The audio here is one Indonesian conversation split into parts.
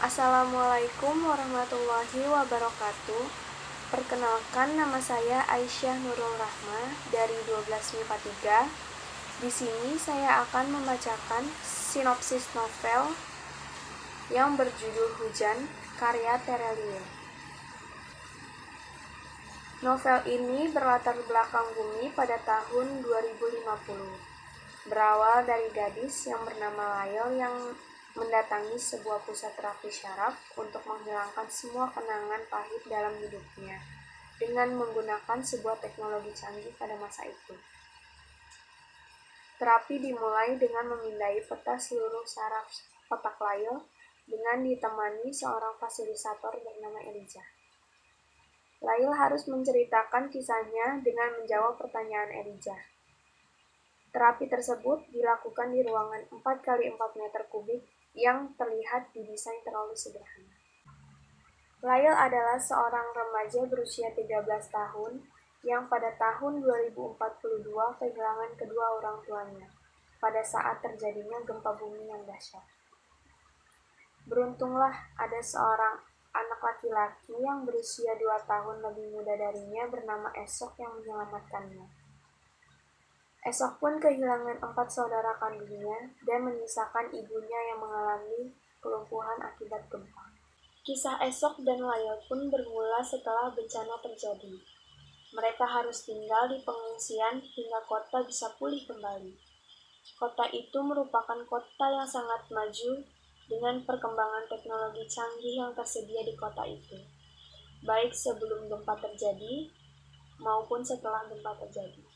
Assalamualaikum warahmatullahi wabarakatuh. Perkenalkan, nama saya Aisyah Nurul Rahma dari 12 MIPA 3. Di sini saya akan membacakan sinopsis novel yang berjudul Hujan, karya Terelie. Novel ini berlatar belakang bumi pada tahun 2050. Berawal dari gadis yang bernama Lail yang mendatangi sebuah pusat terapi syaraf untuk menghilangkan semua kenangan pahit dalam hidupnya dengan menggunakan sebuah teknologi canggih pada masa itu. Terapi dimulai dengan memindai peta seluruh saraf otak Lail dengan ditemani seorang fasilitator bernama Elijah. Lail harus menceritakan kisahnya dengan menjawab pertanyaan Elijah. Terapi tersebut dilakukan di ruangan 4x4 meter kubik yang terlihat didesain terlalu sederhana. Lail adalah seorang remaja berusia 13 tahun yang pada tahun 2042 kehilangan kedua orang tuanya pada saat terjadinya gempa bumi yang dahsyat. Beruntunglah ada seorang anak laki-laki yang berusia 2 tahun lebih muda darinya bernama Esok yang menyelamatkannya. Esok pun kehilangan 4 saudara kandungnya dan menyisakan ibunya yang mengalami kelumpuhan akibat gempa. Kisah Esok dan Lail pun bermula setelah bencana terjadi. Mereka harus tinggal di pengungsian hingga kota bisa pulih kembali. Kota itu merupakan kota yang sangat maju dengan perkembangan teknologi canggih yang tersedia di kota itu, baik sebelum gempa terjadi maupun setelah gempa terjadi.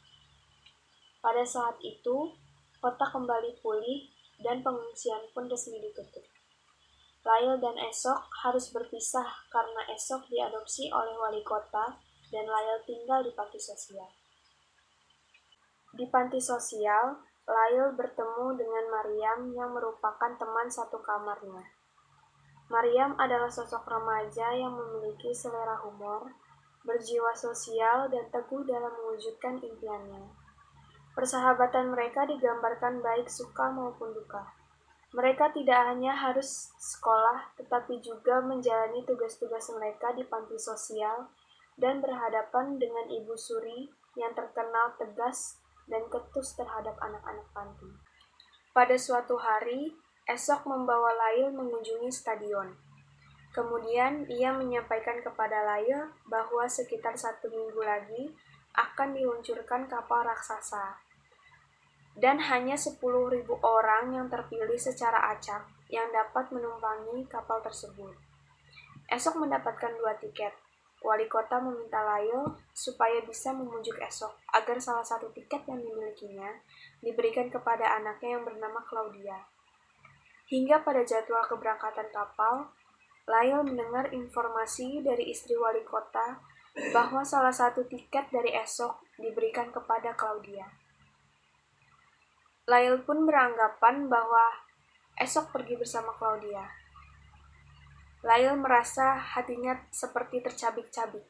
Pada saat itu, kota kembali pulih dan pengungsian pun resmi ditutup. Lail dan Esok harus berpisah karena Esok diadopsi oleh wali kota dan Lail tinggal di panti sosial. Di panti sosial, Lail bertemu dengan Maryam yang merupakan teman satu kamarnya. Maryam adalah sosok remaja yang memiliki selera humor, berjiwa sosial, dan teguh dalam mewujudkan impiannya. Persahabatan mereka digambarkan baik suka maupun duka. Mereka tidak hanya harus sekolah, tetapi juga menjalani tugas-tugas mereka di panti sosial dan berhadapan dengan Ibu Suri yang terkenal tegas dan ketus terhadap anak-anak panti. Pada suatu hari, Esok membawa Lail mengunjungi stadion. Kemudian ia menyampaikan kepada Lail bahwa sekitar 1 minggu lagi akan diluncurkan kapal raksasa. Dan hanya 10.000 orang yang terpilih secara acak yang dapat menumpangi kapal tersebut. Esok mendapatkan 2 tiket. Wali kota meminta Lail supaya bisa memujuk Esok agar salah satu tiket yang dimilikinya diberikan kepada anaknya yang bernama Claudia. Hingga pada jadwal keberangkatan kapal, Lail mendengar informasi dari istri wali kota bahwa salah satu tiket dari Esok diberikan kepada Claudia. Lail pun beranggapan bahwa Esok pergi bersama Claudia. Lail merasa hatinya seperti tercabik-cabik.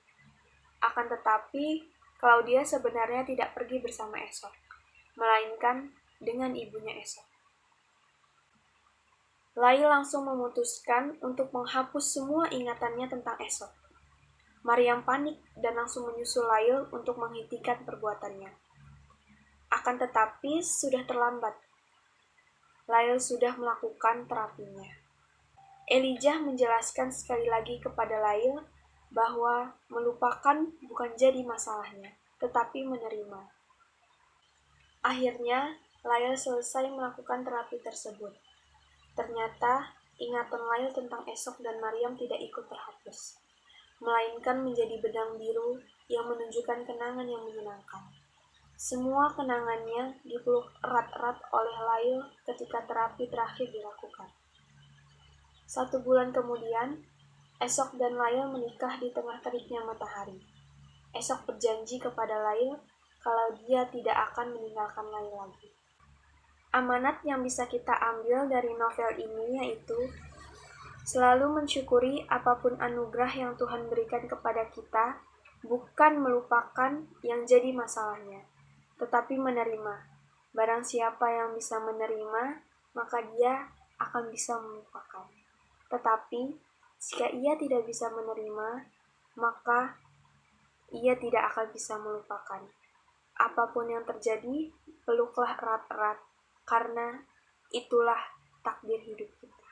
Akan tetapi, Claudia sebenarnya tidak pergi bersama Esok, melainkan dengan ibunya Esok. Lail langsung memutuskan untuk menghapus semua ingatannya tentang Esok. Maryam panik dan langsung menyusul Lail untuk menghentikan perbuatannya. Akan tetapi, sudah terlambat. Lail sudah melakukan terapinya. Elijah menjelaskan sekali lagi kepada Lail bahwa melupakan bukan jadi masalahnya, tetapi menerima. Akhirnya, Lail selesai melakukan terapi tersebut. Ternyata, ingatan Lail tentang Esok dan Maryam tidak ikut terhapus, melainkan menjadi benang biru yang menunjukkan kenangan yang menyenangkan. Semua kenangannya dipeluk erat-erat oleh Lail ketika terapi terakhir dilakukan. 1 bulan kemudian, Esok dan Lail menikah di tengah teriknya matahari. Esok berjanji kepada Lail kalau dia tidak akan meninggalkan Lail lagi. Amanat yang bisa kita ambil dari novel ini yaitu selalu mensyukuri apapun anugerah yang Tuhan berikan kepada kita, bukan melupakan yang jadi masalahnya, tetapi menerima. Barang siapa yang bisa menerima, maka dia akan bisa melupakan. Tetapi, jika ia tidak bisa menerima, maka ia tidak akan bisa melupakan. Apapun yang terjadi, peluklah erat-erat, karena itulah takdir hidup kita.